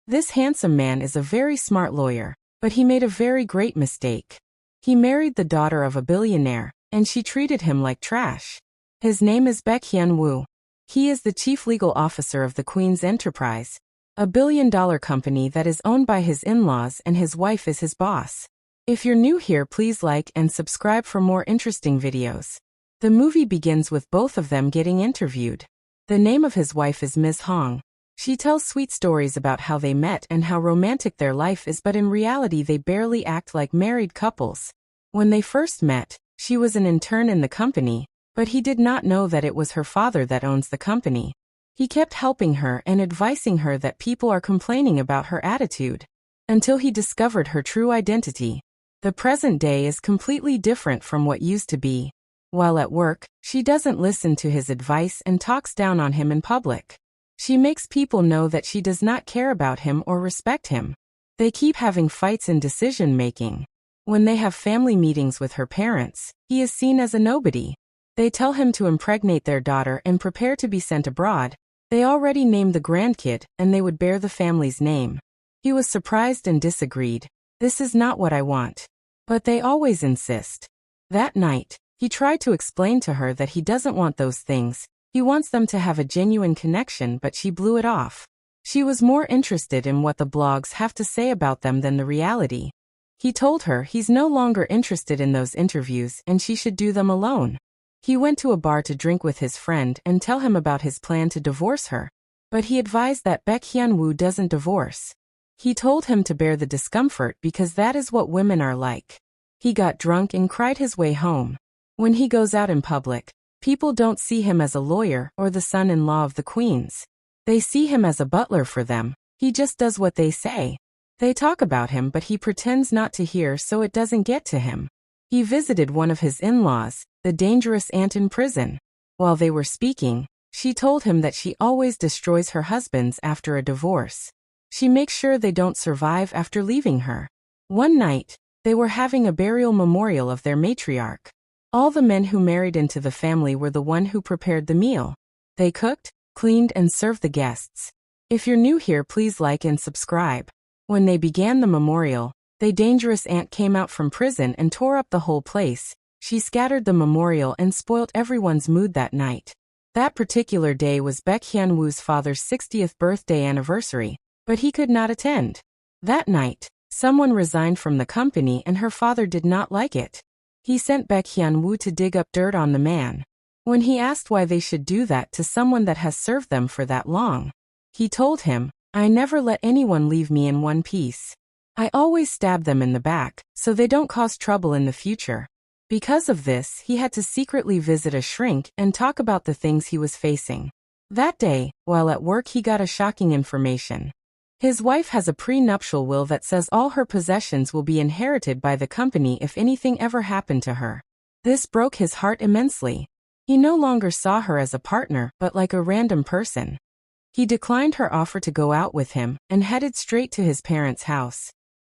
This handsome man is a very smart lawyer, but he made a very great mistake. He married the daughter of a billionaire, and she treated him like trash. His name is Baek Hyun-woo. He is the chief legal officer of the Queen's Enterprise, a billion-dollar company that is owned by his in-laws, and his wife is his boss. If you're new here, please like and subscribe for more interesting videos. The movie begins with both of them getting interviewed. The name of his wife is Ms. Hong. She tells sweet stories about how they met and how romantic their life is, but in reality they barely act like married couples. When they first met, she was an intern in the company, but he did not know that it was her father that owns the company. He kept helping her and advising her that people are complaining about her attitude, until he discovered her true identity. The present day is completely different from what used to be. While at work, she doesn't listen to his advice and talks down on him in public. She makes people know that she does not care about him or respect him. They keep having fights in decision-making. When they have family meetings with her parents, he is seen as a nobody. They tell him to impregnate their daughter and prepare to be sent abroad. They already named the grandkid, and they would bear the family's name. He was surprised and disagreed. This is not what I want. But they always insist. That night, he tried to explain to her that he doesn't want those things. He wants them to have a genuine connection, but she blew it off. She was more interested in what the blogs have to say about them than the reality. He told her he's no longer interested in those interviews and she should do them alone. He went to a bar to drink with his friend and tell him about his plan to divorce her. But he advised that Baek Hyun-woo doesn't divorce. He told him to bear the discomfort because that is what women are like. He got drunk and cried his way home. When he goes out in public, people don't see him as a lawyer or the son-in-law of the queens. They see him as a butler for them. He just does what they say. They talk about him, but he pretends not to hear so it doesn't get to him. He visited one of his in-laws, the dangerous aunt, in prison. While they were speaking, she told him that she always destroys her husbands after a divorce. She makes sure they don't survive after leaving her. One night, they were having a burial memorial of their matriarch. All the men who married into the family were the one who prepared the meal. They cooked, cleaned, and served the guests. If you're new here, please like and subscribe. When they began the memorial, the dangerous aunt came out from prison and tore up the whole place. She scattered the memorial and spoilt everyone's mood that night. That particular day was Baek Hyun-woo's father's 60th birthday anniversary, but he could not attend. That night, someone resigned from the company and her father did not like it. He sent Baek Hyun-woo to dig up dirt on the man. When he asked why they should do that to someone that has served them for that long, he told him, "I never let anyone leave me in one piece. I always stab them in the back, so they don't cause trouble in the future." Because of this, he had to secretly visit a shrink and talk about the things he was facing. That day, while at work, he got a shocking information. His wife has a prenuptial will that says all her possessions will be inherited by the company if anything ever happened to her. This broke his heart immensely. He no longer saw her as a partner, but like a random person. He declined her offer to go out with him and headed straight to his parents' house.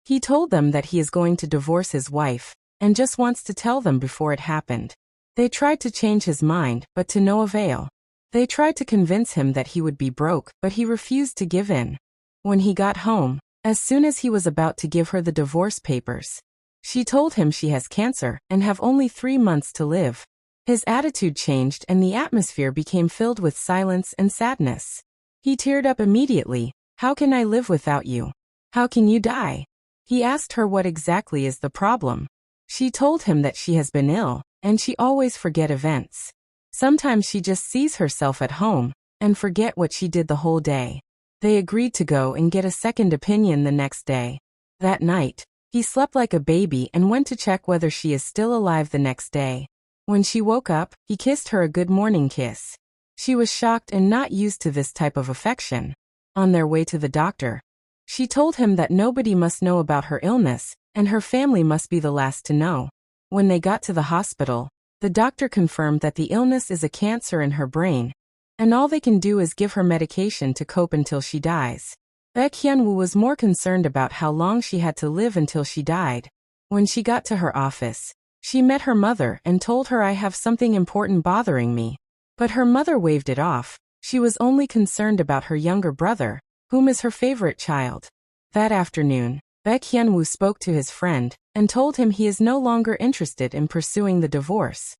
He told them that he is going to divorce his wife and just wants to tell them before it happened. They tried to change his mind, but to no avail. They tried to convince him that he would be broke, but he refused to give in. When he got home, as soon as he was about to give her the divorce papers, she told him she has cancer and have only 3 months to live. His attitude changed and the atmosphere became filled with silence and sadness. He teared up immediately. "How can I live without you? How can you die?" He asked her what exactly is the problem. She told him that she has been ill, and she always forget events. Sometimes she just sees herself at home and forget what she did the whole day. They agreed to go and get a second opinion the next day. That night, he slept like a baby and went to check whether she is still alive the next day. When she woke up, he kissed her a good morning kiss. She was shocked and not used to this type of affection. On their way to the doctor, she told him that nobody must know about her illness, and her family must be the last to know. When they got to the hospital, the doctor confirmed that the illness is a cancer in her brain, and all they can do is give her medication to cope until she dies. Baek Hyun-woo was more concerned about how long she had to live until she died. When she got to her office, she met her mother and told her, "I have something important bothering me." But her mother waved it off. She was only concerned about her younger brother, whom is her favorite child. That afternoon, Baek Hyun-woo spoke to his friend and told him he is no longer interested in pursuing the divorce.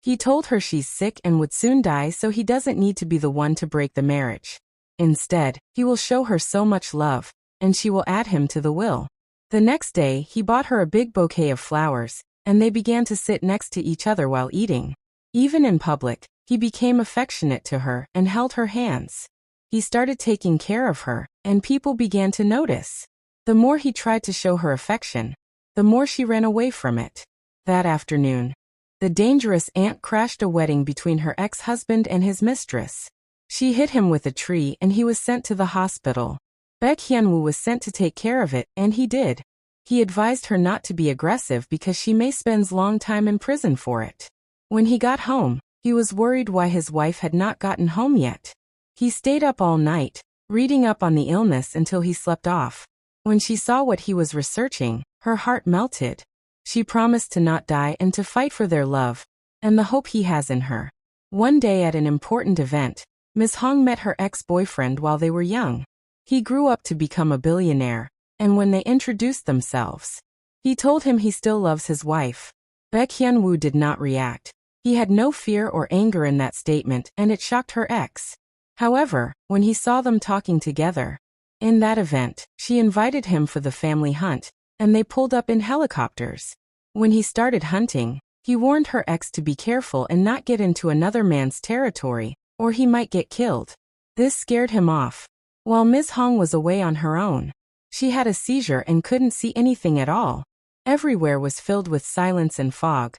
He told her she's sick and would soon die, so he doesn't need to be the one to break the marriage. Instead, he will show her so much love, and she will add him to the will. The next day, he bought her a big bouquet of flowers, and they began to sit next to each other while eating. Even in public, he became affectionate to her and held her hands. He started taking care of her, and people began to notice. The more he tried to show her affection, the more she ran away from it. That afternoon, the dangerous aunt crashed a wedding between her ex-husband and his mistress. She hit him with a tree and he was sent to the hospital. Baek Hyun-woo was sent to take care of it, and he did. He advised her not to be aggressive because she may spend long time in prison for it. When he got home, he was worried why his wife had not gotten home yet. He stayed up all night, reading up on the illness until he slept off. When she saw what he was researching, her heart melted. She promised to not die and to fight for their love, and the hope he has in her. One day at an important event, Ms. Hong met her ex-boyfriend while they were young. He grew up to become a billionaire, and when they introduced themselves, he told him he still loves his wife. Baek Hyun-woo did not react. He had no fear or anger in that statement, and it shocked her ex. However, when he saw them talking together, in that event, she invited him for the family hunt, and they pulled up in helicopters. When he started hunting, he warned her ex to be careful and not get into another man's territory, or he might get killed. This scared him off. While Ms. Hong was away on her own, she had a seizure and couldn't see anything at all. Everywhere was filled with silence and fog.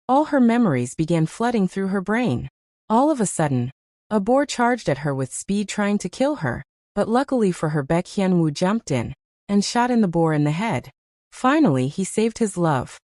All her memories began flooding through her brain. All of a sudden, a boar charged at her with speed trying to kill her, but luckily for her Baek Hyun-woo jumped in and shot the boar in the head. Finally he saved his love,